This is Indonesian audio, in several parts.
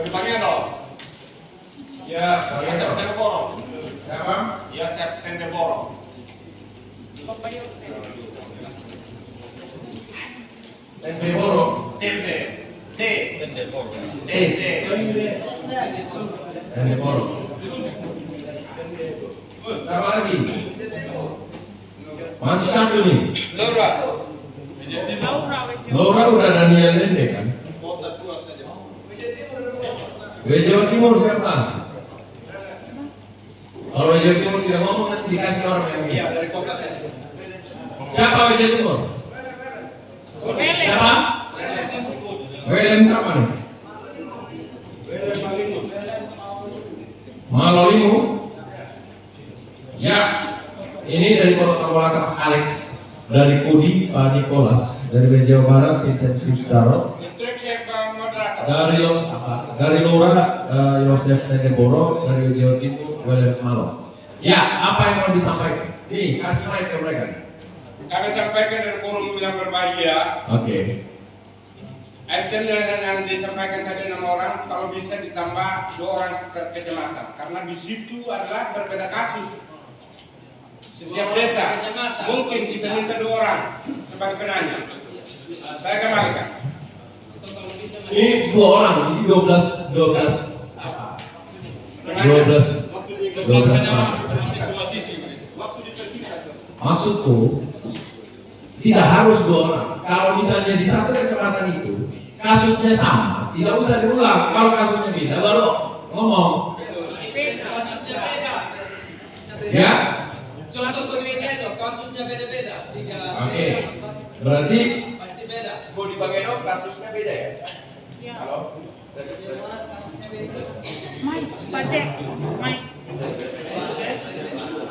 dipanggil dong. Ya, saya September Boro. Siapa? Ya, September Boro. Tendeboro. Tende. T. Tendeboro. Tende. Tendeboro. Siapa lagi? Masih satu nih. Laura. Laura udah Daniel Lende kan? Jawa Timur siapa? Kalau Jawa Timur tidak ngomong nanti dikasih orang yang Iya, dari kota saya. Siapa Jawa Timur? Siapa? William siapa nih? Malolimu. Ya, ini dari Kota Tambolaka Alex, dari Kudi Pak Nicholas, dari Jawa Barat Vincentius Darot, dari Laura Yosef Tendeboro, dari Jawa Timur William Malo. Ya, apa yang mau disampaikan? Nih, kasih mic ke mereka. Kami sampaikan dari forum yang berbahagia. Oke. Item yang disampaikan tadi 6 orang, kalau bisa ditambah 2 orang per kecamatan, karena di situ adalah berbeda kasus. Setiap desa mungkin bisa minta 2 orang sebagai penanya. Saya kembalikan. Ini 2 orang, ini 12 apa? 12 Maksudku tidak harus 2 orang. Kalau misalnya di satu kecamatan itu kasusnya sama, tidak usah diulang. Kalau kasusnya beda baru ngomong. Ya. Contoh berbeda itu, kasusnya beda-beda. Oke. Berarti Pasti beda. mau dipakai dong kasusnya beda ya? Halo.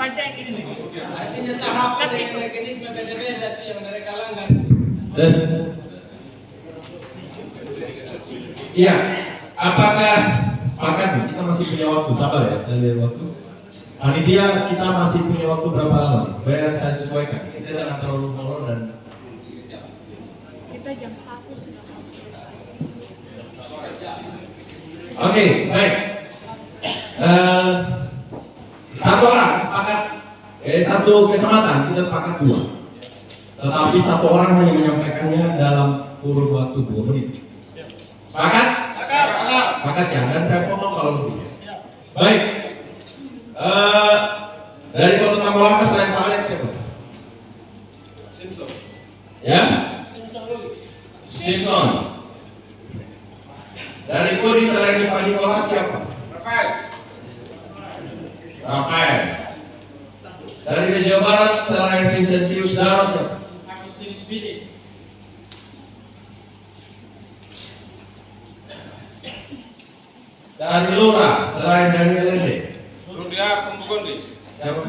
Pajak ini. Artinya tahap dari mekanisme beda-beda itu yang mereka langgar. Terus, iya. Apakah sepakat nih? Kita masih punya waktu, sabar ya, saya lihat waktu. Panitia kita masih punya waktu berapa lama? Biar saya sesuaikan. Kita jangan terlalu molor dan. Kita jam 1 sudah harus selesai. Oke, baik. Satu orang sepakat, satu kecamatan kita sepakat 2. Tetapi satu orang hanya menyampaikannya dalam kurun waktu 2 menit. Sepakat? Sepakat ya. Dan saya potong kalau lebih. Baik. Dari Kota Tambolaka selain Pak Alex siapa? Simpson. Ya? Simpson. Dari Kudi selain Pak Nicholas siapa? Rafael. Dari Jawa Barat selain Vincentius Darot siapa? Dari Laura selain Daniel Lende Rudia Pembukondi. siapa?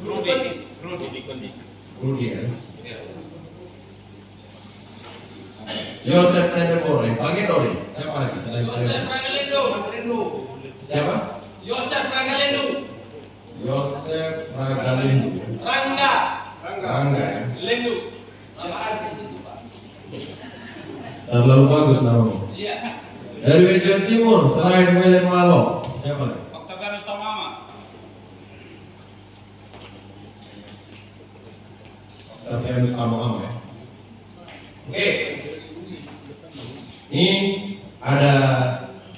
Rudi di Kondi. Rudi ya. Yosef Tendeboro, panggil Dori. Siapa lagi selain Yosef Daniel? Rangalendo. Siapa? Yosef Rangalendo. Yosef Ragalindu. Rangga. Rangga ya. Lendu. Nama artis itu, Pak. Terlalu bagus namanya. Iya. Dari Jawa Timur selain William Malo siapa lagi? Oktavianus Tamama. Tapi harus kamu ya. Oke. Ini ada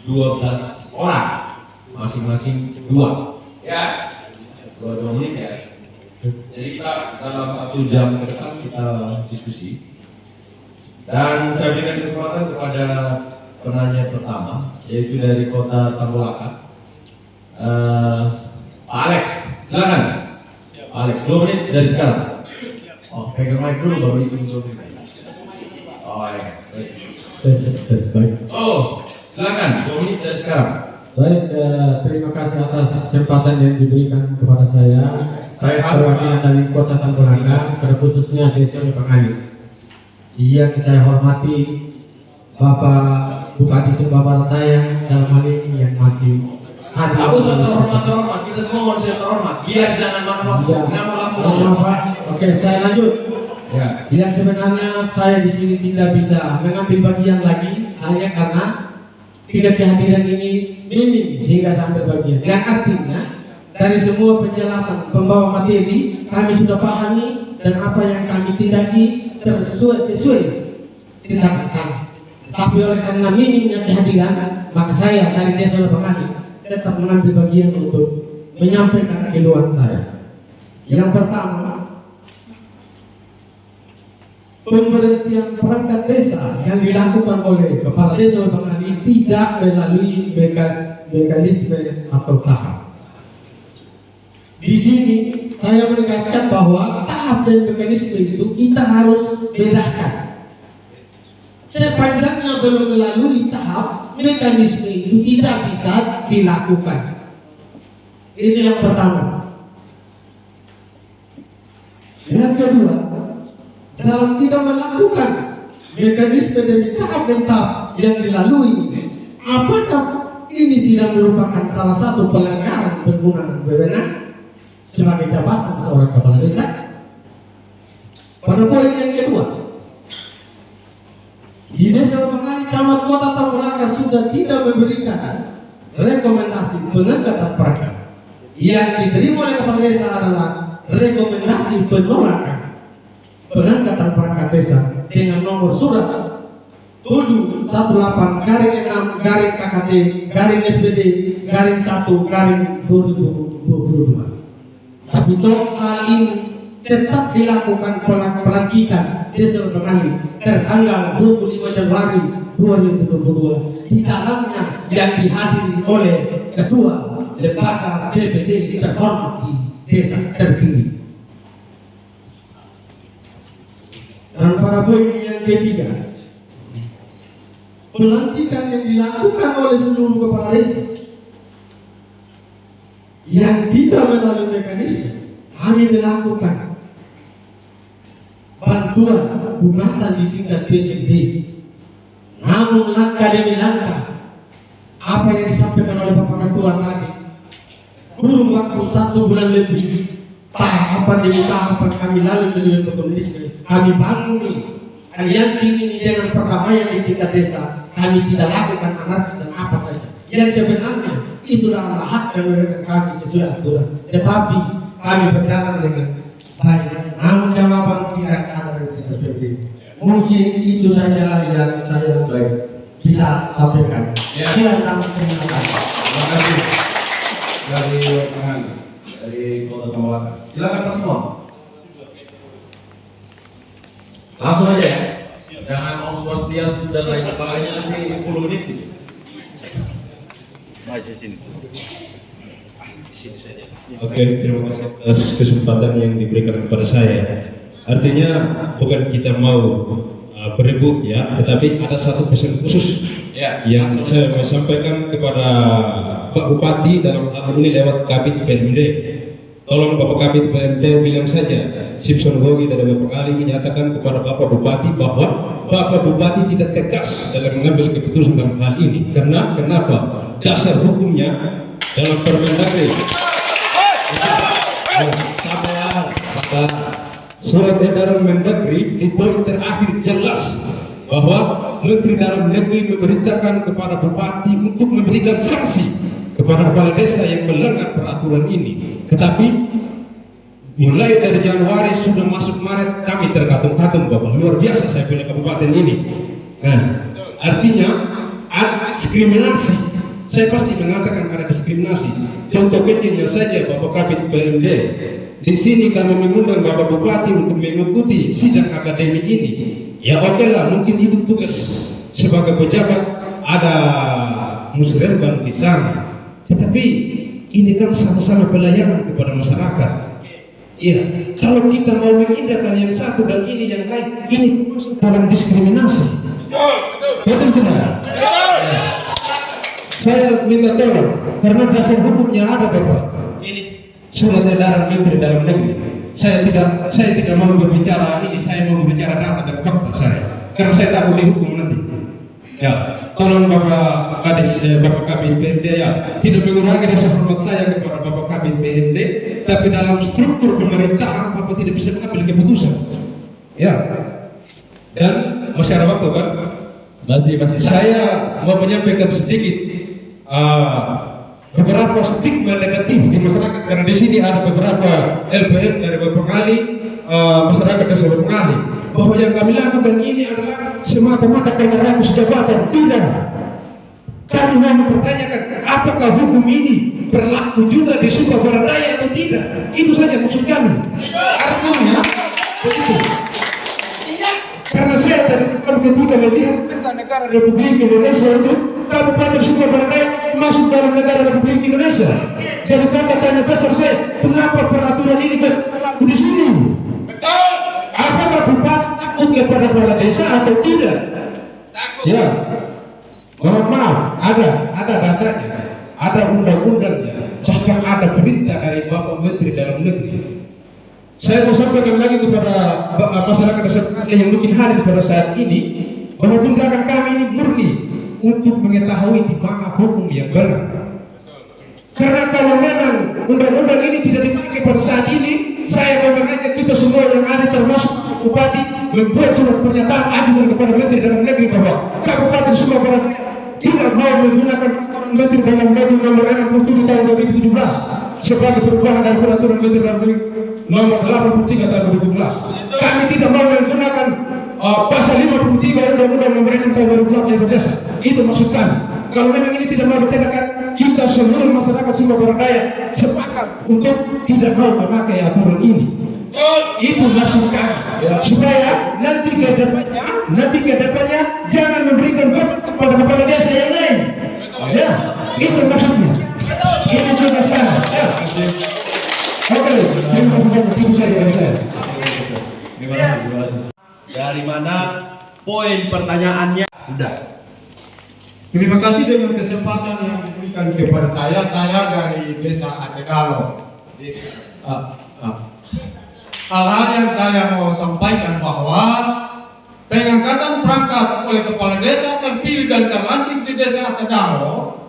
12 orang, masing-masing 2. Ya. 2 menit ya. Jadi kita dalam 1 jam ke depan kita diskusi. Dan saya berikan kesempatan kepada penanya pertama, yaitu dari Kota Tambolaka. Pak Alex, silakan. Pak Alex, 2 menit dari sekarang. Oh, pegang mic dulu baru hitung 2 menit. Oh ya, baik. Baik. Oh, silakan 2 menit dari sekarang. Baik, terima kasih atas kesempatan yang diberikan kepada saya. Saya perwakilan dari Kota Tambolaka, terkhususnya Desa Lepangani. Yang saya hormati Bapak Bupati Sumba Barat Daya dalam hal ini yang masih hadir. Aku terhormat, kita semua manusia terhormat. Biar jangan makan waktu. Ya, Nggak mau langsung. mohon maaf, Pak. Oke, saya lanjut. Ya. Yang sebenarnya saya di sini tidak bisa mengambil bagian lagi hanya karena tingkat kehadiran ini minim sehingga sampai bagian. Yang artinya dari semua penjelasan pembawa materi kami sudah pahami dan apa yang kami tindaki sesuai tindakan kami. Tapi oleh karena minimnya kehadiran, maka saya dari Desa Pengali tetap mengambil bagian untuk menyampaikan keluhan saya. Yang pertama, pemberhentian perangkat desa yang dilakukan oleh Kepala Desa Pengali tidak melalui mekanisme atau tahap. Di sini saya menegaskan bahwa tahap dan mekanisme itu kita harus bedakan. Sepanjangnya belum melalui tahap, mekanisme itu tidak bisa dilakukan. Ini yang pertama. Yang kedua, dalam tidak melakukan mekanisme demi tahap dan tahap yang dilalui ini, apakah ini tidak merupakan salah satu pelanggaran penggunaan wewenang sebagai jabatan seorang kepala desa? Pada poin yang kedua, di Desa Pengali, Camat Kota Tambelaka sudah tidak memberikan rekomendasi pengangkatan perangkat. Yang diterima oleh kepala desa adalah rekomendasi penolakan pengangkatan perangkat desa dengan nomor surat 718 /6 KKT SPD 1 2022. Tapi toh hal ini tetap dilakukan pelantikan Desa Pengali tertanggal 25 Januari 2022. Di dalamnya yang dihadiri oleh Ketua Lembaga DPD terhormat di desa tertinggi. Dan pada poin yang ketiga, pelantikan yang dilakukan oleh seluruh kepala desa yang tidak melalui mekanisme, kami melakukan bantuan gugatan di tingkat PMD. Namun langkah demi langkah, apa yang disampaikan oleh Bapak Ketua tadi, kurun waktu 1 bulan lebih, tahapan demi tahapan kami lalui melalui mekanisme. Kami bangun aliansi ini dengan perdamaian di tingkat desa. Kami tidak lakukan anarkis dan apa saja. Yang sebenarnya itulah hak dan wewenang kami sesuai aturan. Tetapi kami berjalan dengan baik. Namun jawaban tidak ada dari seperti itu. Mungkin itu saja yang saya bisa sampaikan. Ya. Terima kasih. Terima kasih dari Pengali, dari Kota Tambelaka. Silakan Pak Simon. Langsung aja ya. Jangan Om Swastiastu dan lain sebagainya nanti 10 menit. Oke, terima kasih atas kesempatan yang diberikan kepada saya. Artinya bukan kita mau berebut ya, tetapi ada satu pesan khusus yang saya mau sampaikan kepada Pak Bupati dalam hal ini lewat Kabid PMD. Tolong Bapak Kabid PMD bilang saja, Simpson Gogi dari Bapak Ali menyatakan kepada Bapak Bupati bahwa Bapak Bupati tidak tegas dalam mengambil keputusan dalam hal ini. Karena kenapa? Dasar hukumnya dalam Permendagri surat edaran Mendagri di poin terakhir jelas bahwa Menteri Dalam Negeri memerintahkan kepada Bupati untuk memberikan sanksi kepada kepala desa yang melanggar peraturan ini. Tetapi mulai dari Januari sudah masuk Maret kami terkatung-katung Bapak. Luar biasa saya punya kabupaten ini. Nah, artinya ada diskriminasi. Saya pasti mengatakan ada diskriminasi. Contoh kecilnya saja Bapak Kabid PMD. Di sini kami mengundang Bapak Bupati untuk mengikuti sidang akademi ini. Ya oke lah, mungkin itu tugas sebagai pejabat ada musremban di sana. Tetapi ini kan sama-sama pelayanan kepada masyarakat. Iya, kalau kita mau mengindahkan yang satu dan ini yang lain, ini masuk dalam diskriminasi. Betul tidak? Ya. Saya minta tolong, karena dasar hukumnya ada Bapak. Ini surat edaran Menteri Dalam Negeri. Saya tidak mau berbicara ini, saya mau berbicara data dan fakta saya. Karena saya tak boleh hukum nanti. Ya, tolong Bapak Kadis, Bapak Kabid PMD ya, tidak mengurangi rasa hormat saya kepada Bapak Kabid PMD, tapi dalam struktur pemerintahan Bapak tidak bisa mengambil keputusan. Ya, dan masih ada waktu kan? Masih. Saya mau menyampaikan sedikit beberapa stigma negatif di masyarakat, karena di sini ada beberapa LPM dari Bapak Ali, masyarakat desa Bapak Ali, bahwa yang kami lakukan ini adalah semata-mata karena rakus jabatan. Tidak. Kami mau mempertanyakan apakah hukum ini berlaku juga di Sumba Barat Daya atau tidak. Itu saja maksud kami. Artinya begitu. Karena saya tadi ketika melihat peta negara Republik Indonesia itu, Kabupaten Sumba Barat Daya masuk dalam negara Republik Indonesia. Jadi tanda tanya besar saya, kenapa peraturan ini berlaku di sini? Betul. Apakah bupati takut kepada kepala desa atau tidak? Takut. Ya, mohon maaf, ada datanya, ada undang-undangnya, bahkan ada perintah dari Bapak Menteri Dalam Negeri. Saya mau sampaikan lagi kepada masyarakat desa yang mungkin hadir pada saat ini, bahwa tindakan kami ini murni untuk mengetahui di mana hukum yang benar. Karena kalau memang undang-undang ini tidak dipakai pada saat ini, saya mau mengajak kita semua yang ada termasuk Bupati membuat surat pernyataan ajudan kepada Menteri Dalam Negeri bahwa Kabupaten Sumba Barat tidak mau menggunakan Menteri Dalam Negeri nomor 67 tahun 2017 sebagai perubahan dari peraturan Menteri Dalam Negeri nomor 83 tahun 2017. Kami tidak mau menggunakan pasal 53 Undang-Undang nomor 6 tahun 2018. Itu maksud kami. Kalau memang ini tidak mau ditegakkan, kita seluruh masyarakat Sumba Barat Daya sepakat untuk tidak mau memakai aturan ini. Itu maksud kami, supaya nanti ke depannya jangan memberikan beban kepada kepala desa yang lain. Ya, itu maksudnya. Ini juga sekarang. Ya. Oke, terima kasih. Itu saja dari saya. Terima kasih. Dari mana poin pertanyaannya? Udah. Terima kasih dengan kesempatan yang diberikan kepada saya dari Desa Ategalo. Hal-hal yang saya mau sampaikan bahwa pengangkatan perangkat oleh kepala desa terpilih dan terlantik di Desa Ategalo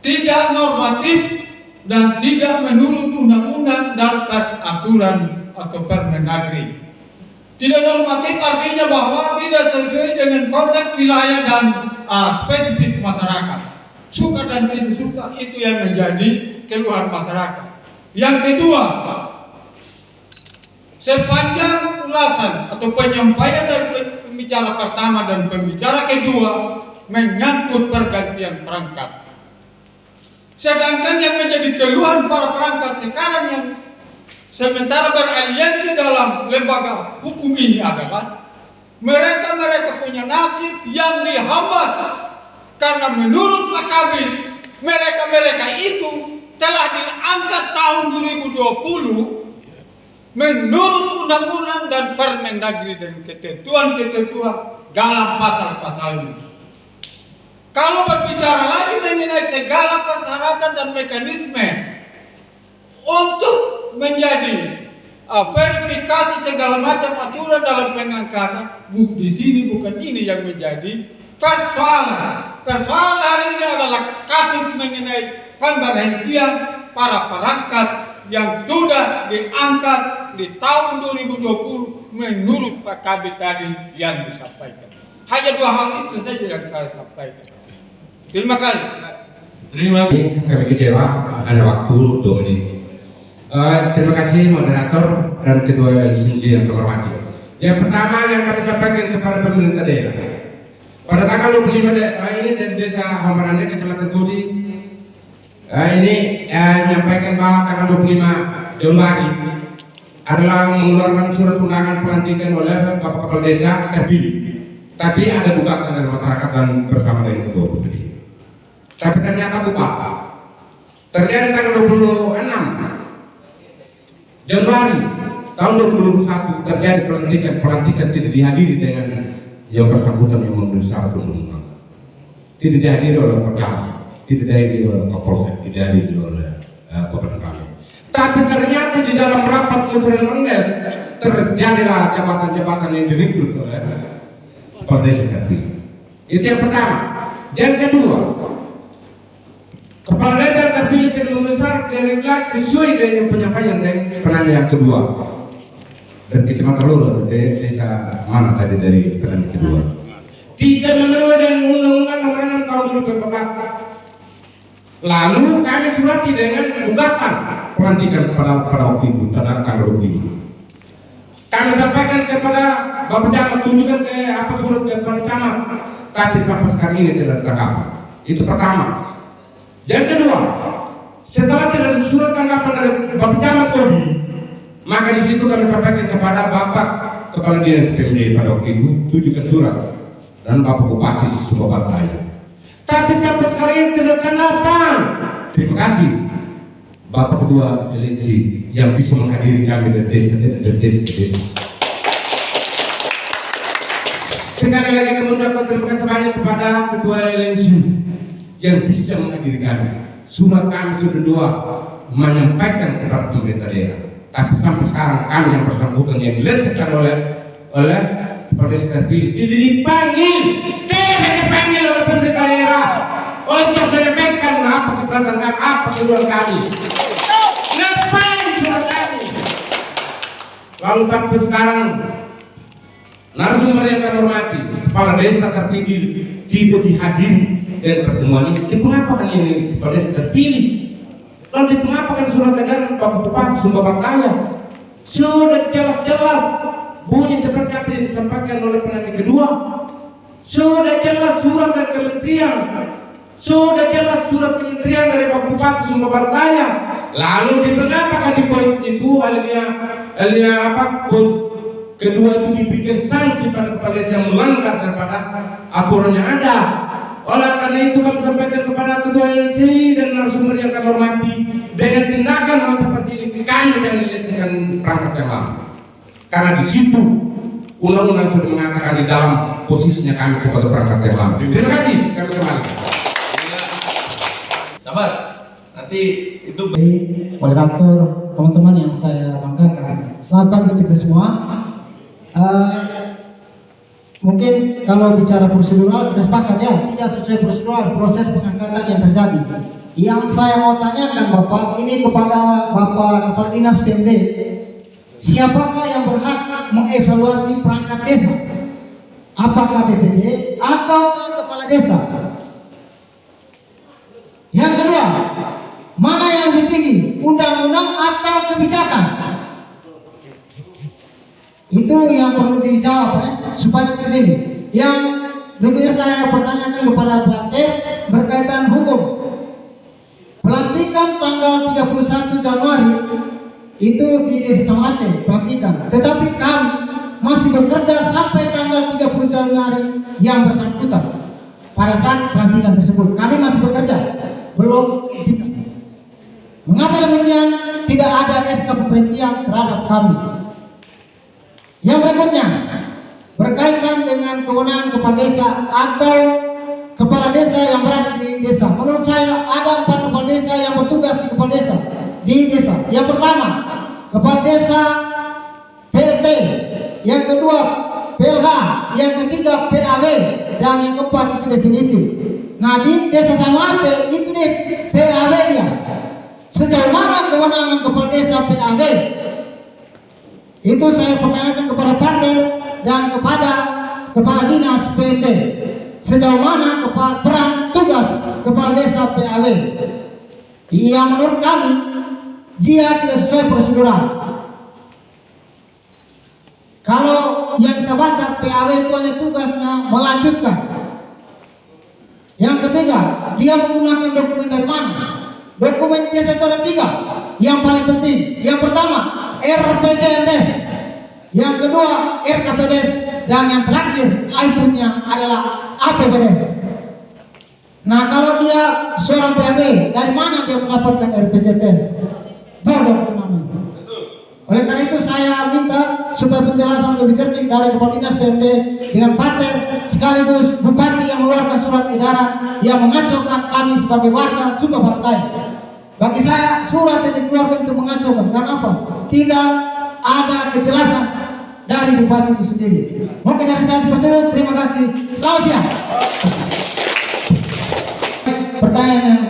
tidak normatif dan tidak menurut undang-undang dan aturan atau Permendagri. Tidak normatif artinya bahwa tidak sesuai dengan konteks wilayah dan spesifik masyarakat. Suka dan tidak suka itu yang menjadi keluhan masyarakat. Yang kedua, sepanjang ulasan atau penyampaian dari pembicara pertama dan pembicara kedua menyangkut pergantian perangkat. Sedangkan yang menjadi keluhan para perangkat sekarang yang sementara beraliansi dalam lembaga hukum ini adalah mereka punya nasib yang dihambat karena menurut Pak Kabir mereka itu telah diangkat tahun 2020 menurut undang-undang dan Permendagri dan ketentuan-ketentuan dalam pasal-pasal ini. Kalau berbicara lagi mengenai segala persyaratan dan mekanisme untuk menjadi verifikasi segala macam aturan dalam pengangkatan, di sini bukan ini yang menjadi persoalan. Persoalan hari ini adalah kasus mengenai pemberhentian para perangkat yang sudah diangkat di tahun 2020 menurut Pak Kabit tadi yang disampaikan. Hanya dua hal itu saja yang saya sampaikan. Terima kasih. Terima kasih. Kami kecewa ada waktu 2 menit. Terima kasih moderator dan ketua LCG yang terhormati. Yang pertama yang kami sampaikan kepada pemerintah daerah. Pada tanggal 25 ini dari Desa Homarane, Kecamatan Kudi, ini menyampaikan bahwa tanggal 25 Januari adalah mengeluarkan surat undangan pelantikan oleh Bapak Kepala Desa terpilih. Tapi ada gugatan dari masyarakat dan bersama dengan ketua putri. Tapi ternyata bukan. Terjadi tanggal 26 Januari tahun 2021 terjadi pelantikan tidak dihadiri dengan yang bersangkutan yang memenuhi syarat undang-undang. Tidak dihadiri oleh Kapolri, tidak dihadiri oleh Kapolsek, tidak dihadiri oleh Gubernur kami. Tapi ternyata di dalam rapat musyawarah desa terjadilah jabatan-jabatan yang direkrut oleh Kepala Desa terpilih. Itu yang pertama. Yang kedua, Kepala Desa terpilih tidak memenuhi syarat dari sesuai dengan penyampaian dari penanya yang kedua. Dan Kecamatan Lolo, desa mana tadi dari penanya kedua? tidak memenuhi dengan undang-undang nomor 6 tahun 2014. Lalu kami surati dengan gugatan pelantikan pada waktu itu tentang rugi. Kami sampaikan kepada Bapak Camat, tunjukkan ke surat kepada Camat, tapi sampai sekarang ini tidak tertangkap. Itu pertama. Yang kedua, setelah tidak ada surat tanggapan dari Bapak Camat Kodi, maka di situ kami sampaikan kepada Bapak Kepala Dinas PMD pada waktu itu, tunjukkan surat dan Bapak Bupati Sumbawa. Tapi sampai sekarang ini tidak tanggapan. Terima kasih Bapak Ketua Eleksi yang bisa menghadiri kami dari desa ke desa. Sekali lagi kami mengucapkan terima kasih banyak kepada Ketua Eleksi yang bisa menghadiri kami. Surat kami sudah 2 menyampaikan kepada pemerintah daerah. Tapi sampai sekarang kami yang bersangkutan yang dilecehkan oleh Kepala Desa terpilih tidak dipanggil oleh pemerintah daerah untuk menyampaikan apa keberatan kami, apa keluhan kami. Ngapain surat kami? Lalu sampai sekarang narasumber yang kami hormati, Kepala Desa terpilih tidak dihadiri dari pertemuan ini. Mengapa kan ini Kepala Desa terpilih? Lalu mengapa kan surat edaran Bapak Bupati Sumbawa sudah jelas-jelas bunyi seperti apa yang disampaikan oleh penanya kedua. Sudah jelas surat dari kementerian, sudah jelas surat kementerian dari Bapak Bupati Sumbawa Raya. Lalu mengapa kan di poin itu alinea apapun kedua itu dibikin sanksi pada kepala desa yang melanggar daripada aturan yang ada. Oleh karena itu kami sampaikan kepada Ketua LC dan narasumber yang kami hormati, dengan tindakan hal seperti ini kami yang dilecehkan perangkat yang lama. Karena di situ undang-undang sudah mengatakan di dalam posisinya kami sebagai perangkat yang lama. Terima kasih. Kami kembali. Sabar. Nanti itu moderator, teman-teman yang saya banggakan. Selamat pagi kita semua. Mungkin kalau bicara prosedural kita sepakat ya, tidak sesuai prosedural proses pengangkatan yang terjadi. Yang saya mau tanyakan Bapak ini kepada Bapak Kepala Dinas PMD, siapakah yang berhak mengevaluasi perangkat desa? Apakah BPD atau kepala desa? Yang kedua, mana yang lebih tinggi, undang-undang atau kebijakan? Itu yang perlu dijawab ya, supaya tidak ini. Yang berikutnya saya pertanyakan kepada Pak Ter berkaitan hukum. Pelantikan tanggal 31 Januari itu di Desa Samate pelantikan. Tetapi kami masih bekerja sampai tanggal 30 Januari yang bersangkutan. Pada saat pelantikan tersebut kami masih bekerja, belum pelantikan. Mengapa demikian? Tidak ada SK pemberhentian terhadap kami. Yang berikutnya berkaitan dengan kewenangan kepala desa atau kepala desa yang berada di desa. Menurut saya ada 4 kepala desa yang bertugas di kepala desa di desa. Yang pertama kepala desa PLT, yang kedua PLH, yang ketiga PAW, dan yang keempat itu definitif. Nah di Desa Samate itu nih PAW-nya. Sejauh mana kewenangan kepala desa PAW? Itu saya pertanyakan kepada Pantel dan kepada Kepala Dinas PMD. Sejauh mana peran tugas Kepala Desa PAW? Yang menurut kami dia tidak sesuai prosedural. Kalau yang kita baca PAW itu hanya tugasnya melanjutkan. Yang ketiga, dia menggunakan dokumen dari mana? Dokumen desa itu ada 3 yang paling penting. Yang pertama RPJMDes, yang kedua RKPDes, dan yang terakhir itemnya adalah APBDes. Nah kalau dia seorang PAW, dari mana dia mendapatkan RPJMDes? Bodoh namanya. Oleh karena itu saya minta supaya penjelasan lebih jernih dari Kepala Dinas PMD dengan Pater sekaligus Bupati yang mengeluarkan surat edaran yang mengacaukan kami sebagai warga Sumbawa Barat. Bagi saya surat yang dikeluarkan itu mengacaukan. Karena apa? Tidak ada kejelasan dari Bupati itu sendiri. Mungkin dari saya seperti itu. Terima kasih. Selamat siang. Pertanyaan yang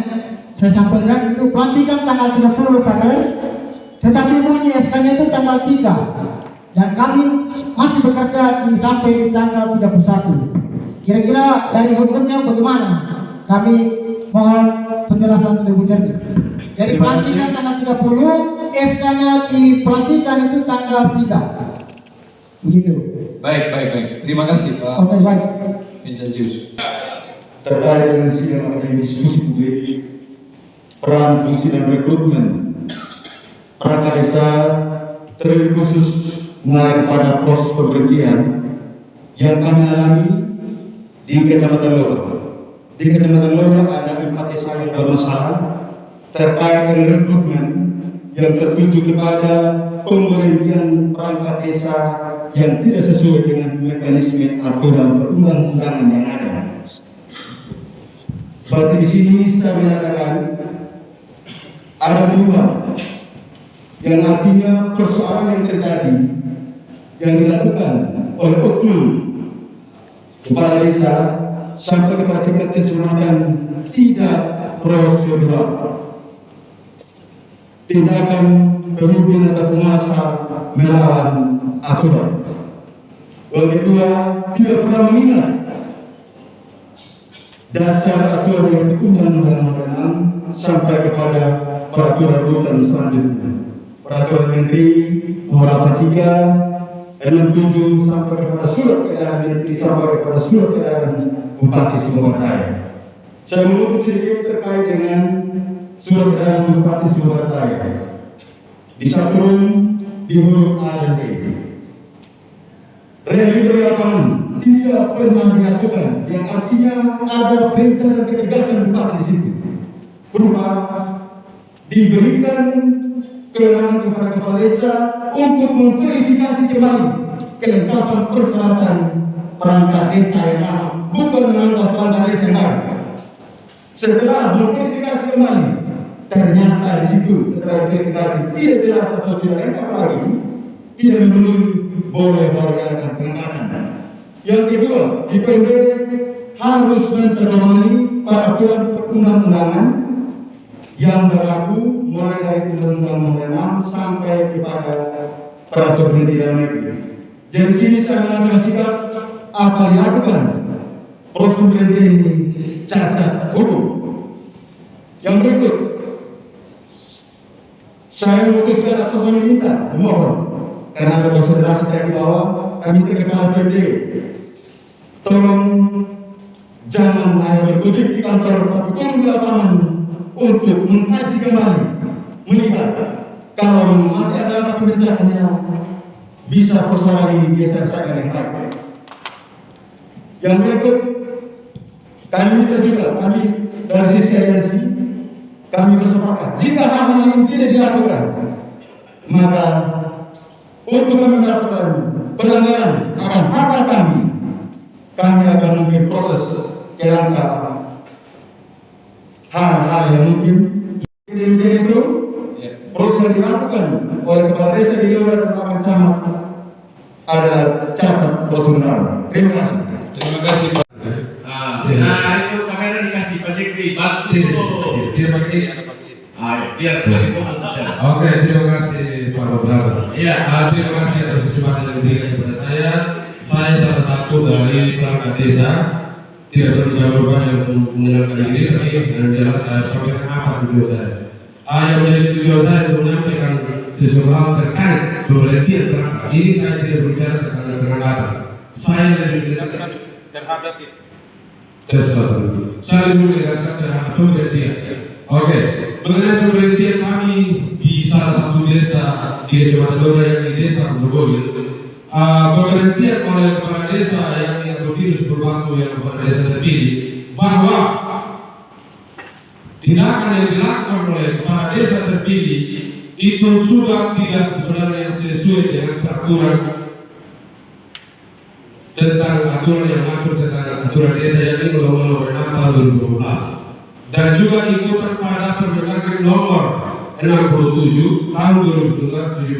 saya sampaikan itu pelantikan tanggal 30 Pater, tetapi bunyi SK-nya itu tanggal 3 dan kami masih bekerja sampai di tanggal 31. Kira-kira dari hukumnya bagaimana? Kami mohon penjelasan lebih jernih. Jadi Terima kasih. pelantikan tanggal 30, SK-nya dipelantikan itu tanggal 3. Begitu. Baik. Terima kasih Pak Oke, baik. Vincentius. terkait dengan sidang atau diskusi publik peran fungsi dan rekrutmen perangkat desa terlebih khusus mengarah pada proses pemberhentian yang kami alami di Kecamatan Loro. Di Kecamatan Loro ada 4 desa yang bermasalah terkait dengan rekrutmen yang tertuju kepada pemberhentian perangkat desa yang tidak sesuai dengan mekanisme aturan perundang-undangan yang ada. Berarti di sini saya menyatakan ada 2 yang artinya persoalan yang terjadi yang dilakukan oleh oknum kepala desa sampai kepada tingkat kecamatan tidak prosedural, tindakan kerugian atau penguasa melawan aturan. Yang kedua, tidak pernah mengingat dasar aturan yang diundang-undang sampai kepada peraturan urutan selanjutnya. Peraturan Menteri Nomor 83 67 sampai kepada surat edaran Menteri sampai kepada surat edaran Bupati Sumberjaya. Saya mengutuk sedikit terkait dengan surat edaran Bupati Sumberjaya. Di satu di huruf A dan B. Realisasi lapangan tidak pernah dilakukan, yang artinya ada perintah dan ketegasan Bupati di situ. Berupa diberikan kewenangan kepada kepala desa untuk memverifikasi kembali kelengkapan persyaratan perangkat desa yang baru, bukan menambah perangkat desa yang baru. Setelah memverifikasi kembali, ternyata di situ setelah verifikasi tidak jelas atau tidak lengkap lagi, tidak memenuhi boleh diadakan pengangkatan. Yang kedua, IPB harus memperdomani peraturan perundang-undangan yang berlaku mulai dari Undang-Undang Nomor 6 sampai kepada peraturan Menteri Dalam Negeri. Jadi sini saya mengambil sikap apa dilakukan proses pemberhentian ini cacat hukum. Yang berikut, saya memutuskan atau saya meminta, memohon karena ada konsentrasi dari bawah, kami terkenal PD. Tolong jangan hanya berkutik di kantor, tapi turun di lapangan untuk mengkaji kembali, melihat kalau masih ada pekerjaannya bisa persoalan ini diselesaikan dengan baik. Yang berikut, kami minta juga, kami dari sisi aliansi, kami bersepakat jika hal-hal ini tidak dilakukan, maka untuk kami melakukan pelanggaran akan hak kami akan mungkin proses kerangka hal-hal yang mungkin itu proses yang dilakukan oleh kepala desa di luar dan akan camat adalah catat prosedural. Terima kasih. Terima kasih Pak. Nah, itu kamera dikasih Pak Jekri, bantu. Dia pakai Biar fokus saja. Oke, terima kasih Pak Beberapa. Iya. Terima kasih atas kesempatan yang diberikan kepada saya. Saya salah satu dari perangkat desa, tidak berbicara banyak untuk mengenalkan diri, tapi dengan jelas saya sampaikan apa tujuan saya. Yang menjadi tujuan saya untuk menyampaikan sesuatu hal terkait pemberhentian perangkat. Ini saya tidak berbicara tentang perangkatan. Saya lebih menjelaskan terhadap sesuatu. Saya lebih menjelaskan terhadap pemberhentian. Oke, mengenai pemberhentian kami di salah satu desa di Kecamatan Loro yang di desa Purwoil, pemberhentian oleh kepala desa yang bervirus berwaktu yang kepala desa terpilih bahwa tindakan yang dilakukan oleh kepala desa terpilih itu sudah tidak sebenarnya sesuai dengan peraturan tentang aturan yang mengatur tentang aturan desa yang ini Undang-Undang Nomor 6 Tahun 2012 dan juga ikutan pada Permendagri Nomor 67 Tahun 2017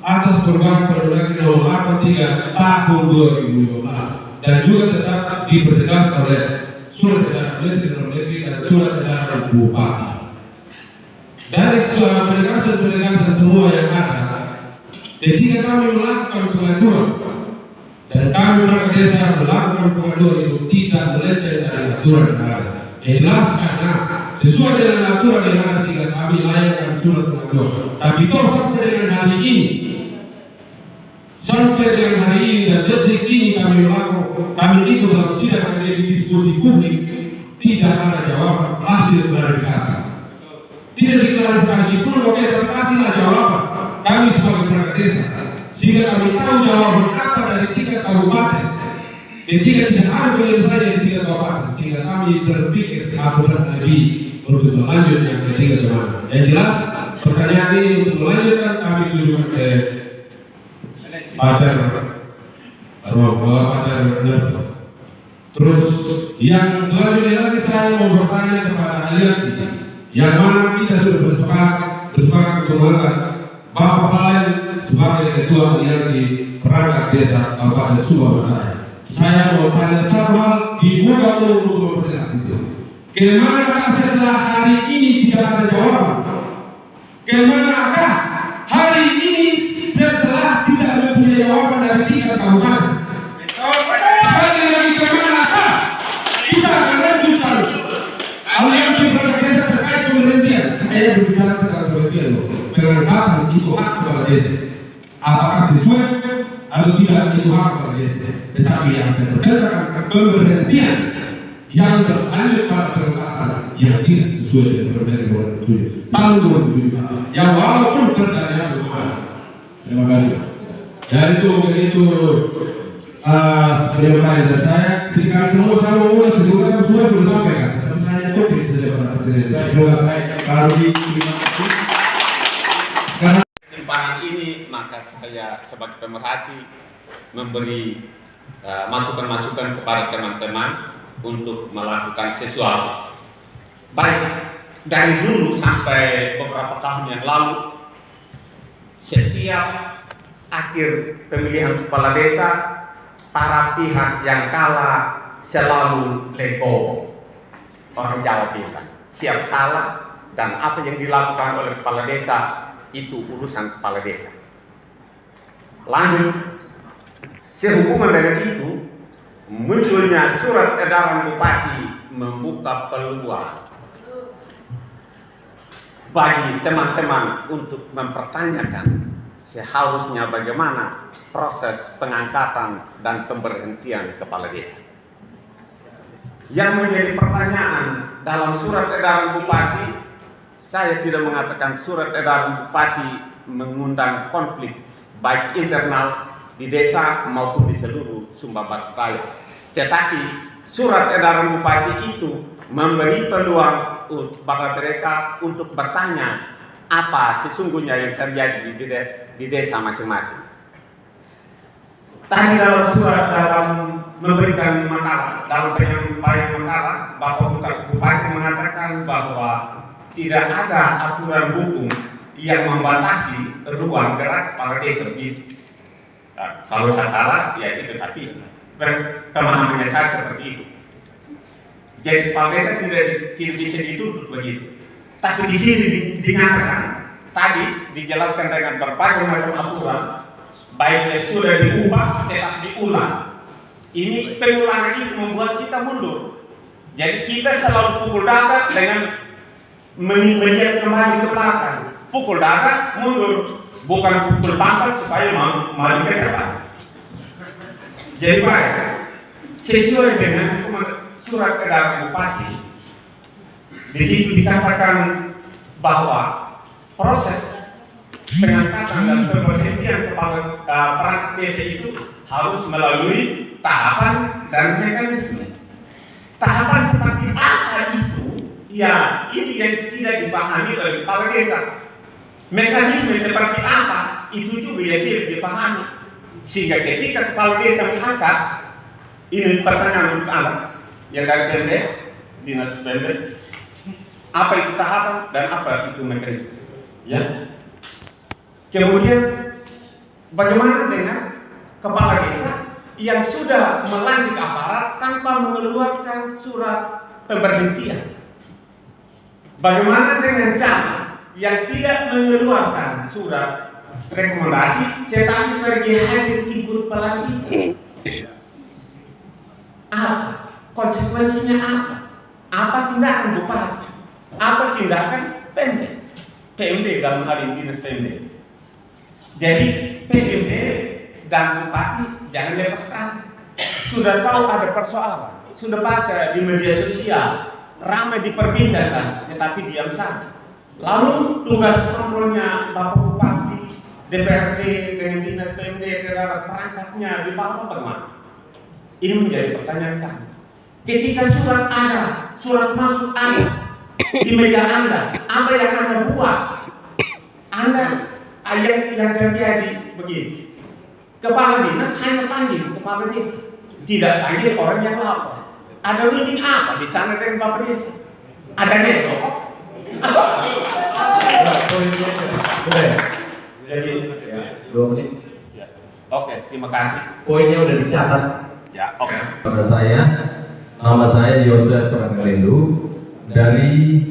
atas perubahan Permendagri Nomor 83 Tahun 2015 dan juga tetap dipertegas oleh surat edaran Menteri Dalam Negeri dan surat edaran Bupati. Dari penegasan semua yang ada, ketika kami melakukan pengaduan dan kami perangkat desa melakukan pengaduan itu tidak melenceng dari aturan yang ada. Jelas karena sesuai dengan aturan yang ada sehingga kami layangkan surat pengaduan. Tapi kok sampai dengan hari ini, dan detik ini kami ikut dalam sidang akademi diskusi publik, tidak ada jawaban hasil klarifikasi. Tidak diklarifikasi pun, oke, tapi kasihlah jawaban kami sebagai perangkat desa, sehingga kami tahu jawaban apa dari 3 kabupaten. Ketika tidak ada penyelesaian di 3 kabupaten, sehingga kami berpikir apa lagi untuk melanjutkan yang ketiga teman. Yang jelas pertanyaan ini untuk melanjutkan kami tujukan ke Pacar Nerto. Terus yang selanjutnya lagi saya mau bertanya kepada aliansi yang mana kita sudah bersepakat untuk mengangkat Bapak Valen sebagai ketua aliansi perangkat desa Kabupaten Sumba Barat. Saya mau tanya satu hal di muka untuk bertanya itu. Kemanakah setelah hari ini tidak ada jawaban? Kemanakah hari ini setelah tidak mempunyai jawaban dari 3 kabupaten? Sekali lagi, kemanakah? Kita akan lanjutkan aliansi perangkat desa terkait pemberhentian. Saya berbicara tentang pemberhentian, pengangkatan itu hak kepala desa. Apakah sesuai atau tidak itu hak kepala desa? Tetapi yang saya berkatakan pemberhentian yang berlanjut pada pengangkatan yang tidak sesuai dengan Permendikbud 7 tahun 2017 yang walaupun kerjanya berbeda. Terima kasih. Dan itu penyampaian dari saya. Singkat semua saya mau semua sudah sampaikan. Tapi saya topik saja pada pertanyaan. Terima kasih. Kalau terima kasih. Ketimpangan ini maka saya sebagai pemerhati memberi masukan-masukan kepada teman-teman untuk melakukan sesuatu. Baik dari dulu sampai beberapa tahun yang lalu, setiap akhir pemilihan kepala desa, para pihak yang kalah selalu legowo. Orang Jawa bilang, siap kalah, dan apa yang dilakukan oleh kepala desa itu urusan kepala desa. Lanjut, sehubungan dengan itu, munculnya surat edaran bupati membuka peluang bagi teman-teman untuk mempertanyakan seharusnya bagaimana proses pengangkatan dan pemberhentian kepala desa. Yang menjadi pertanyaan dalam surat edaran bupati, saya tidak mengatakan surat edaran bupati mengundang konflik baik internal di desa maupun di seluruh Sumba Barat Raya. Tetapi surat edaran bupati itu memberi peluang pada mereka untuk bertanya apa sesungguhnya yang terjadi di desa masing-masing. Tadi dalam surat, dalam memberikan makalah, dalam penyampaian makalah, Bapak Bupati mengatakan bahwa tidak ada aturan hukum yang membatasi ruang gerak kepala desa begitu. Nah, kalau saya salah, ya itu, tapi pemahamannya saya seperti itu. Jadi kepala desa tidak bisa dituntut begitu. Tapi di sini dinyatakan, tadi dijelaskan dengan berbagai macam aturan, baik yang sudah diubah tetap diulang. Ini pengulangan itu membuat kita mundur. Jadi kita selalu pukul dada dengan melihat kembali ke belakang. Pukul dada, mundur. Bukan pukul bangkang supaya maju ke depan. Jadi baik, sesuai dengan surat edaran bupati, di situ dikatakan bahwa proses pengangkatan dan pemberhentian kepala perangkat desa itu harus melalui tahapan dan mekanisme. Tahapan seperti apa itu? Ya, ini yang tidak dipahami oleh kepala desa. Mekanisme seperti apa? Itu juga yang tidak dipahami. Sehingga ketika kepala desa mengangkat, ini pertanyaan untuk Anda yang dari PMD, Dinas PMD, apa itu tahapan dan apa itu mekanisme? Ya. Kemudian bagaimana dengan kepala desa yang sudah melantik aparat tanpa mengeluarkan surat pemberhentian? Bagaimana dengan camat yang tidak mengeluarkan surat rekomendasi tetapi pergi hadir ikut pelantikan? Apa? Konsekuensinya apa? Apa tindakan bupati? Apa tindakan PMD? PMD dalam hal ini dinas PMD. Jadi PMD dan bupati jangan lepas tangan. Sudah tahu ada persoalan, sudah baca di media sosial, ramai diperbincangkan, tetapi diam saja. Lalu tugas kontrolnya Bapak Bupati, DPRD dengan dinas PMD terhadap perangkatnya di bawah bagaimana? Ini menjadi pertanyaan kami. Ketika surat ada, surat masuk ada di meja Anda, apa yang Anda buat? Anda yang terjadi begini. Kepala dinas hanya panggil kepala desa, tidak panggil orang yang lapor. Ada ruling apa di sana dengan Bapak desa? Ada neto? Jadi 2 menit. Oke, terima kasih. Poinnya udah dicatat. Ya, oke. Pada saya, nama saya Yosef Pranggalindu dari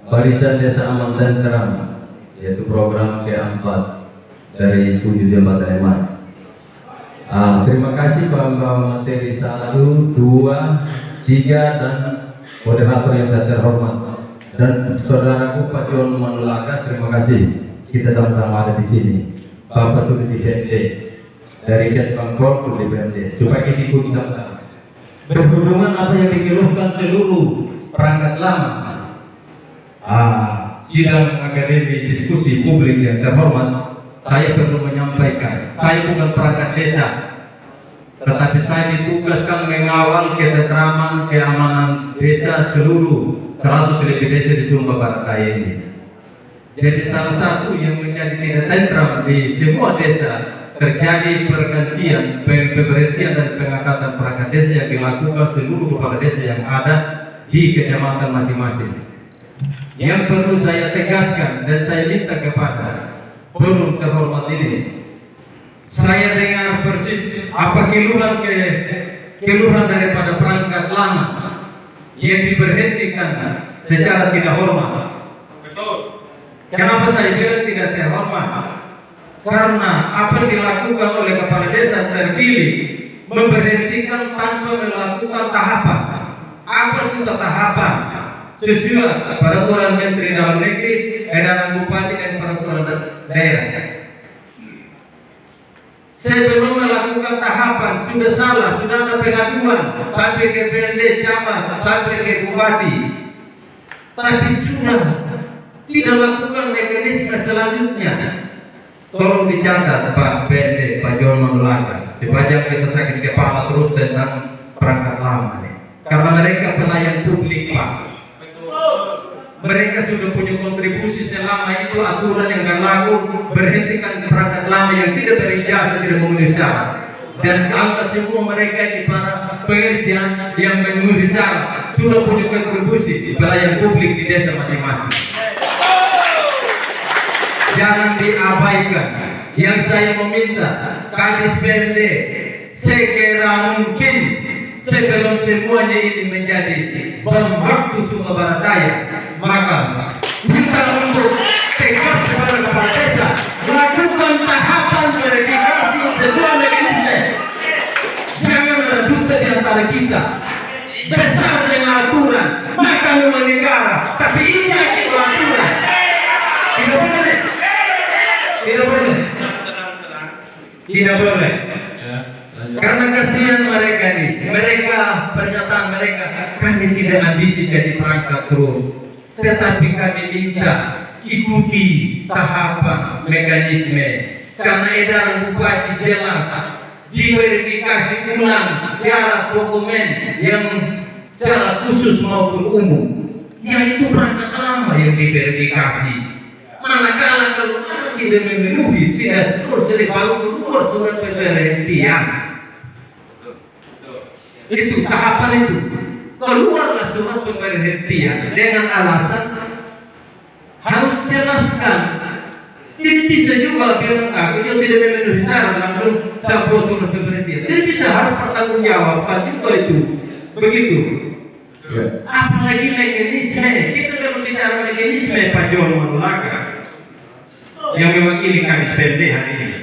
Barisan Desa Aman dan Terang, yaitu program K4 dari 7 Jembatan Emas. Terima kasih Bapak materi 1, 2, 3 dan moderator yang saya terhormat dan saudaraku Pak John Manulaka. Terima kasih, kita sama-sama ada di sini. Bapak sudah di BND dari Kes Bangkor sudah di BND supaya kita ikuti sama-sama. Berhubungan apa yang dikeluhkan seluruh perangkat lama, sidang akademi diskusi publik yang terhormat, saya perlu menyampaikan, saya bukan perangkat desa, tetapi saya ditugaskan mengawal ketentraman keamanan desa seluruh 100 lebih desa di Sumba Barat Daya ini. Jadi salah satu yang menjadi tidak tentram di semua desa terjadi pergantian, pemberhentian dan pengangkatan perangkat desa yang dilakukan seluruh kepala desa yang ada di kecamatan masing-masing. Yang perlu saya tegaskan dan saya minta kepada forum terhormat ini, saya dengar persis apa keluhan daripada perangkat lama yang diberhentikan secara tidak hormat. Betul. Kenapa saya bilang tidak terhormat? Karena apa yang dilakukan oleh kepala desa terpilih memberhentikan tanpa melakukan tahapan. Apa itu tahapan? Sesuai peraturan Menteri Dalam Negeri, edaran Bupati dan peraturan daerah. Sebelum melakukan tahapan sudah salah, sudah ada pengaduan sampai ke PND camat, sampai ke Bupati, tapi sudah tidak lakukan mekanisme selanjutnya. Tolong dicatat Pak PND, Pak John Manulaka, supaya kita sakit kepala terus tentang perangkat lama ini. Karena mereka pelayan publik Pak. Mereka sudah punya kontribusi selama itu aturan yang berlaku, berhentikan perangkat lama yang tidak berijazah, tidak memenuhi syarat, dan angkat semua mereka di para pekerja yang memenuhi syarat sudah punya kontribusi di pelayan publik di desa masing-masing. Jangan diabaikan. Yang saya meminta Kadis PMD segera mungkin sebelum semuanya ini menjadi bom waktu Sumba Barat Daya, maka kita untuk tegas kepada kepala desa lakukan tahapan verifikasi sesuai mekanisme. Jangan ada dusta di antara kita. Besar dengan aturan, maka negara, tapi ini itu aturan. Tidak boleh. Tidak boleh. Tidak boleh. Karena kasihan mereka nih, pernyataan mereka, kami tidak ambisi jadi perangkat terus, tetapi kami minta ikuti tahapan mekanisme. Karena edaran Bupati jelas diverifikasi ulang syarat dokumen yang secara khusus maupun umum, yaitu perangkat lama yang diverifikasi. Manakala kalau tidak memenuhi, tidak terus jadi baru keluar surat pemberhentian. Itu tahapan itu. Keluarlah surat pemberhentian dengan alasan harus jelaskan. Tidak bisa juga bilang aku yang tidak memenuhi syarat langsung sebuah surat pemberhentian. Tidak bisa, harus pertanggungjawabkan juga itu. Begitu. Apalagi mekanisme, kita kalau bicara mekanisme Pak John Manulaka yang mewakili Kadis PMD hari ini.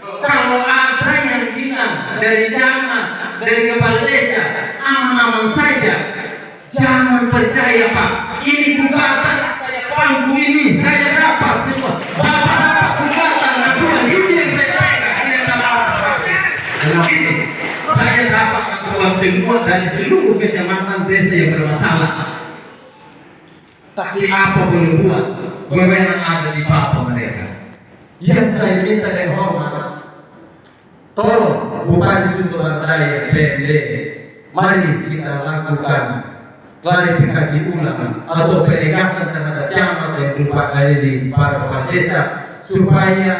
Kalau ada yang bilang kelurahan, dari camat, dari kepala desa, aman-aman saja. Jangan percaya Pak, ini gugatan saya pangku ini, saya dapat semua. Bapak dapat gugatan aduan ini yang saya pegang, ini yang dapat. Ini saya dapat aduan semua dari seluruh kecamatan desa yang bermasalah. Tapi apa boleh buat, wewenang ada di Bapak mereka. Yang saya minta dan hormat, tolong Bupati Sumber Daya PMD, mari kita lakukan klarifikasi ulang atau penegasan terhadap camat yang berupa ada di para kepala desa supaya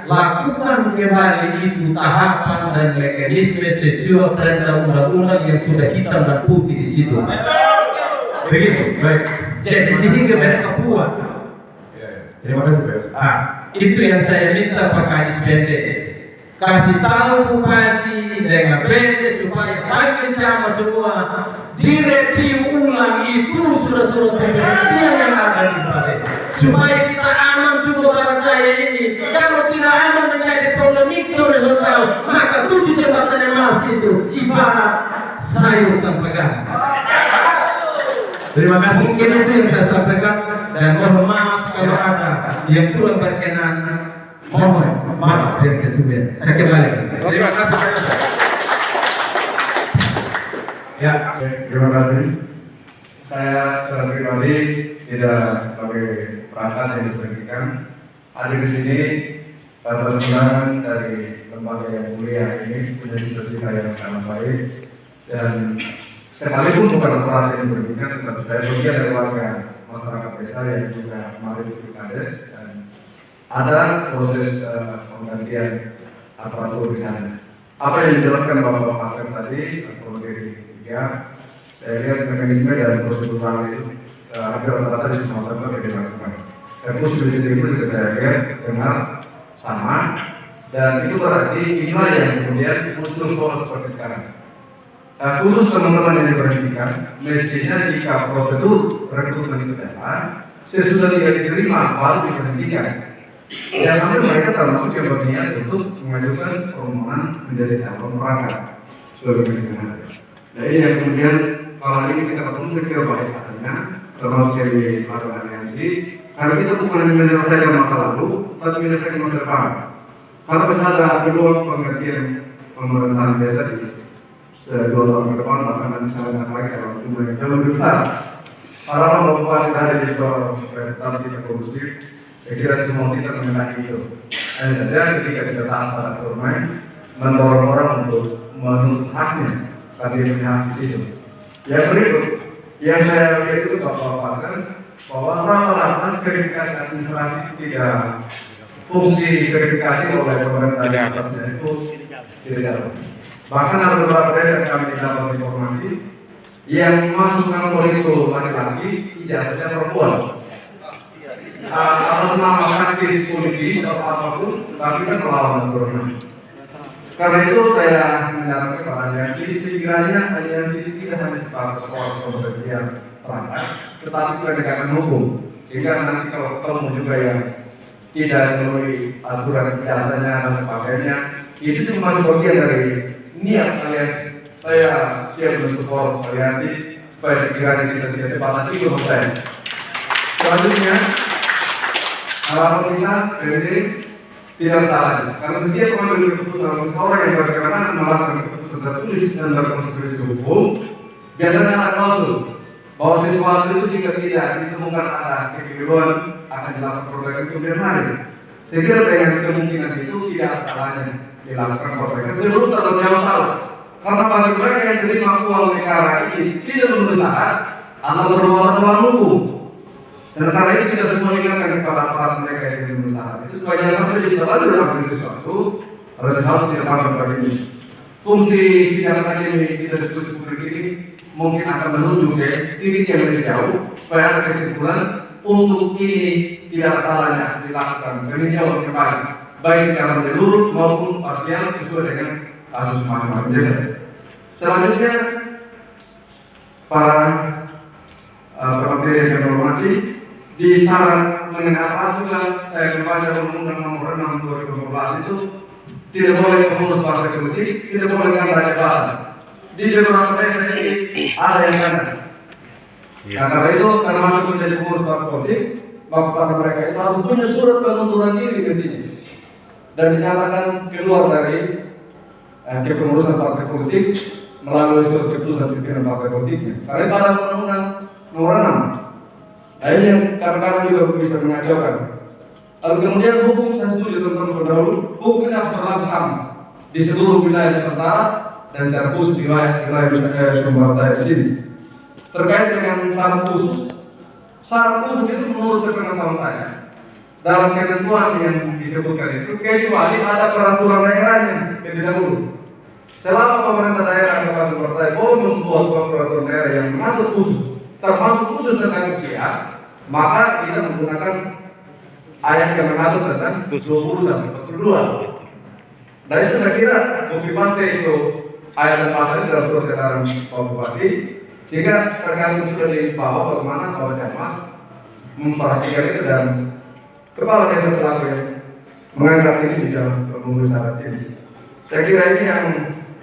lakukan kembali itu tahapan dan mekanisme sesuai perintah undang-undang yang sudah hitam dan putih di situ. Begitu, baik. Jadi sehingga mereka puas. Terima kasih Pak. Itu yang saya minta Pak Kadis PMD. Kasih tahu Bupati dengan PMD supaya bagi camat semua direview ulang itu surat-surat pemberhentian yang ada di Bupati. Supaya kita aman semua barang saya ini. Kalau tidak aman menjadi polemik sore-sore tahu, maka 7 jembatan yang masih itu ibarat sayur tanpa garam. Terima kasih. Mungkin itu yang saya sampaikan dan mohon maaf kalau ada yang kurang berkenan. Mohon maaf yang sesungguhnya. Saya kembali. Terima kasih. Ya, terima kasih. Saya secara pribadi tidak sebagai perangkat yang diberhentikan. Hadir di sini atas undangan dari lembaga yang mulia ini punya cita-cita yang sangat baik dan sekalipun bukan perangkat yang diberhentikan, tetapi saya bagian dari warga masyarakat desa yang juga kemarin di Kades dan ada proses penggantian aparatur di sana. Apa yang dijelaskan Bapak Pastor tadi atau dari tiga, saya lihat mekanisme dan prosedural itu hampir rata-rata di semua tempat yang dilakukan. Dan prosedur itu juga saya lihat dengar sama dan itu berarti inilah yang kemudian muncul soal seperti sekarang. Khusus teman-teman yang diberhentikan, mestinya jika prosedur rekrutmen itu jalan, sesudah tidak diterima baru diberhentikan. Ya sampai mereka termasuk yang berniat untuk mengajukan permohonan menjadi calon perangkat sebagai pimpinan. Nah ini yang kemudian kalau hari ini kita ketemu saya kira baik artinya termasuk yang di Partai Aliansi karena kita bukan hanya menyelesaikan masa lalu, tapi menyelesaikan masa depan. Karena misalnya kedua penggantian pemerintahan desa di 2 tahun ke depan bahkan nanti sangat baik dalam jumlah yang jauh lebih besar. Harapan Bapak kita dari soal tetap kita kondusif. Saya kira semua kita mengenai itu. Hanya saja ketika kita taat pada permain, mendorong orang untuk menuntut haknya, tapi punya hak di situ. Yang berikut, yang saya lihat itu Bapak bahwa rata-rata verifikasi administrasi tidak fungsi verifikasi oleh pemerintah atasnya itu tidak jalan. Bahkan ada beberapa desa yang kami dapat informasi yang masuk kantor itu laki-laki, ijazahnya perempuan. Atas nama aktivis politis atau apapun, tapi kan melawan aturan. Karena itu saya menyarankan kepada aliansi, sekiranya aliansi tidak hanya sebatas soal pemberhentian perangkat, tetapi penegakan hukum. Sehingga nanti kalau ketemu juga yang tidak memenuhi aturan jasanya dan sebagainya, itu cuma sebagian dari niat aliansi. Saya siap mensupport aliansi supaya sekiranya kita tidak sebatas itu saya. Selanjutnya, harapan kita PMD tidak salah, karena setiap pengambil keputusan seseorang yang berkenan melakukan keputusan tertulis dan berkonsekuensi hukum, biasanya ada klausul bahwa sesuatu itu jika tidak ditemukan ada kekeliruan akan dilakukan perbaikan kemudian hari. Saya kira dengan kemungkinan itu tidak salahnya dilakukan perbaikan sebelum terjadi salah. Karena bagi mereka yang terima uang negara ini tidak memenuhi syarat atau berbuat melawan hukum. Dan karena itu tidak semua ingatkan kepada aparat mereka yang memenuhi syarat itu supaya jangan sampai di setelah dalam sesuatu ada sesuatu tidak paham sebagainya. Fungsi sidang akademik kita diskusi publik ini mungkin akan menuju ke titik yang lebih jauh supaya ada kesimpulan untuk ini tidak salahnya dilakukan peninjauan kembali baik secara menyeluruh maupun parsial sesuai dengan kasus masing-masing desa. Selanjutnya para pemateri yang hormati di syarat mengenai apa juga saya membaca Undang-Undang Nomor 6 2012 itu tidak boleh pengurus partai politik, tidak boleh ngambil jabatan. Di beberapa desa ini ada yang kan. Karena itu karena masuk menjadi pengurus partai politik, maka pada mereka itu harus punya surat pengunduran diri ke sini dan dinyatakan keluar dari kepengurusan partai politik melalui surat keputusan pimpinan partai politiknya. Karena itu ada undang-undang nomor 6. Nah ini yang kadang-kadang juga bisa mengacaukan. Lalu kemudian hukum, saya setuju teman-teman pendahulu, hukum ini harus berlaku sama di seluruh wilayah Nusantara dan secara khusus di wilayah Sumatera Barat di sini. Terkait dengan syarat khusus itu menurut sepengetahuan saya dalam ketentuan yang disebutkan itu kecuali ada peraturan daerahnya lebih dahulu. Selama pemerintah daerah atau kasus partai boleh membuat peraturan daerah yang mengatur khusus, termasuk khusus tentang usia, maka kita menggunakan ayat yang mengatur tentang 20-42. Dan itu saya kira bukti pasti itu ayat dan pasal itu dalam surat edaran Pak Bupati, sehingga tergantung sudah dibawa bagaimana Pak Camat memperhatikan itu dan kepala desa selaku yang mengangkat ini bisa memenuhi syarat ini. Saya kira ini yang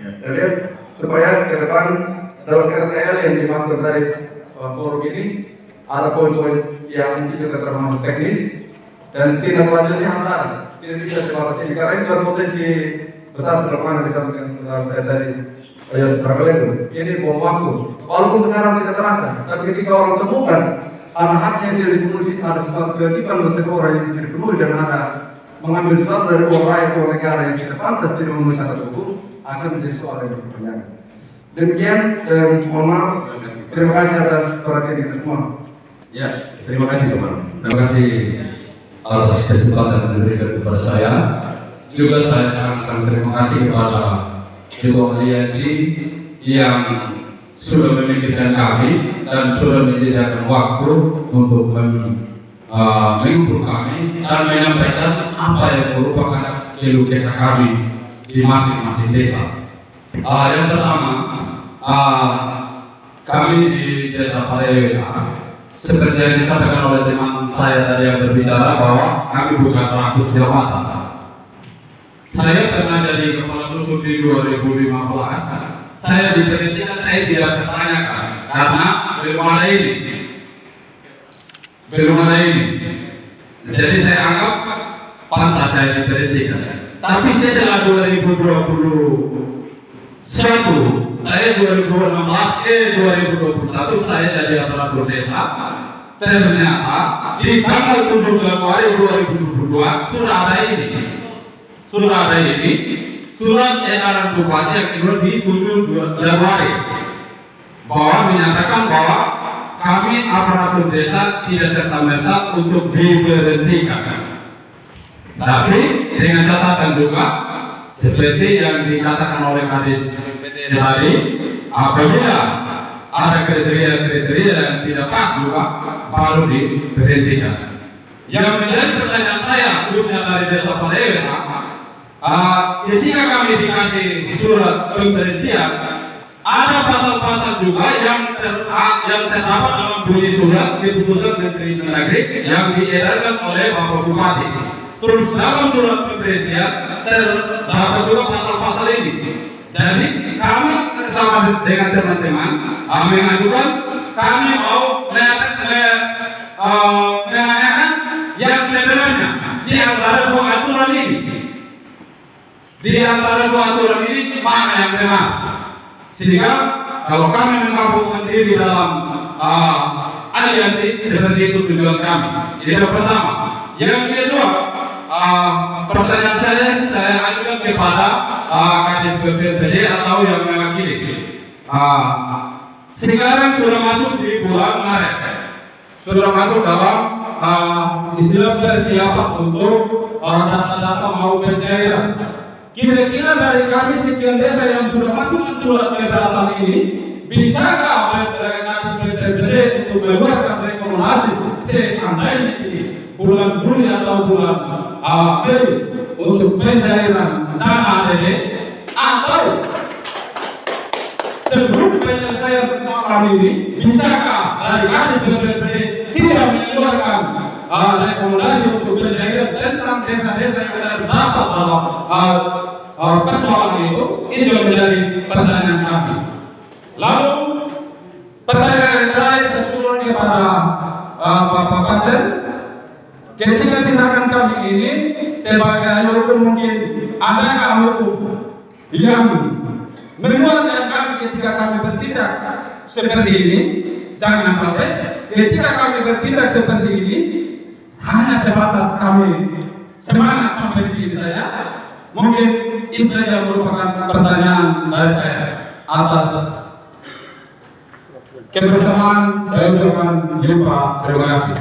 saya lihat supaya ke depan dalam RTL yang dimaksud dari forum ini ada poin-poin yang mungkin juga termasuk teknis dan tindak lanjutnya harus ada. Tidak bisa sebatas ini karena ini berpotensi besar sebagaimana disampaikan saya tadi. Ya seberapa itu? Ini bom waktu. Walaupun sekarang tidak terasa, tapi ketika orang temukan ada haknya yang tidak dipenuhi, ada sesuatu kewajiban untuk seseorang yang tidak dipenuhi dan ada mengambil sesuatu dari uang rakyat atau negara yang tidak pantas tidak memenuhi syarat hukum akan menjadi soal yang dipertanyakan. Demikian, mohon maaf. Terima kasih atas perhatian kita semua. Ya, terima kasih teman. Terima kasih atas kesempatan yang diberikan kepada saya. Juga saya sangat terima kasih kepada Ketua Aliansi yang sudah memikirkan kami dan sudah menyediakan waktu untuk menghibur kami dan menyampaikan apa yang merupakan keluh kesah kami di masing-masing desa. Yang pertama, kami di Desa Parewena, seperti yang disampaikan oleh teman saya tadi yang berbicara bahwa kami bukan rakus jabatan. Saya pernah jadi kepala dusun di 2015. Saya diberhentikan, saya tidak tertanyakan karena belum ada ini. Jadi saya anggap pantas saya diberhentikan. Tapi setelah 2021, saya 2021 saya jadi aparatur desa. Ternyata di tanggal 7 Januari 2022 sudah ada ini surat edaran bupati yang keluar di 7 Januari bahwa menyatakan bahwa kami aparatur desa tidak serta-merta untuk diberhentikan. Tapi dengan catatan juga seperti yang dikatakan oleh Kadis PPD tadi, apabila ada kriteria-kriteria yang tidak pas juga baru diberhentikan. Yang menjadi pertanyaan saya khususnya dari Desa Parewena, ketika kami dikasih surat pemberhentian, ada pasal-pasal juga yang terdapat dalam bunyi surat keputusan Menteri Negeri yang diedarkan oleh Bapak Bupati. Terus dalam surat pemberhentian terdapat juga pasal-pasal ini. Jadi kami bersama dengan teman-teman mengajukan kami mau menanyakan yang sebenarnya di antara dua aturan ini. Di antara dua aturan ini mana yang benar? Sehingga kalau kami menggabungkan diri dalam aliansi seperti itu tujuan kami. Ini yang pertama. Yang kedua, pertanyaan saya ajukan kepada Kadis PPD atau yang mewakili. Sekarang sudah masuk di bulan Maret, sudah masuk dalam istilah persiapan untuk data-data mau pencairan. Kira-kira dari kami sekian desa yang sudah masuk surat keberatan ini, bisakah Kadis PPD untuk mengeluarkan rekomendasi seandainya ini bulan Juli atau bulan Mei untuk pencairan dana ADD, atau sebelum penyelesaian persoalan ini bisakah dari Kadis PPD tidak mengeluarkan rekomendasi untuk pencairan tentang desa-desa yang terdapat dalam persoalan itu juga menjadi pertanyaan kami. Lalu pertanyaan yang terakhir saya turun kepada Bapak Paten, ketika tindakan kami ini sebagai ahli hukum mungkin adakah hukum yang menguatkan kami ketika kami bertindak seperti ini? Jangan sampai ketika kami bertindak seperti ini hanya sebatas kami semangat sampai di sini saya. Mungkin itu saja merupakan pertanyaan dari saya. Atas kebersamaan saya ucapkan jumpa. Terima kasih.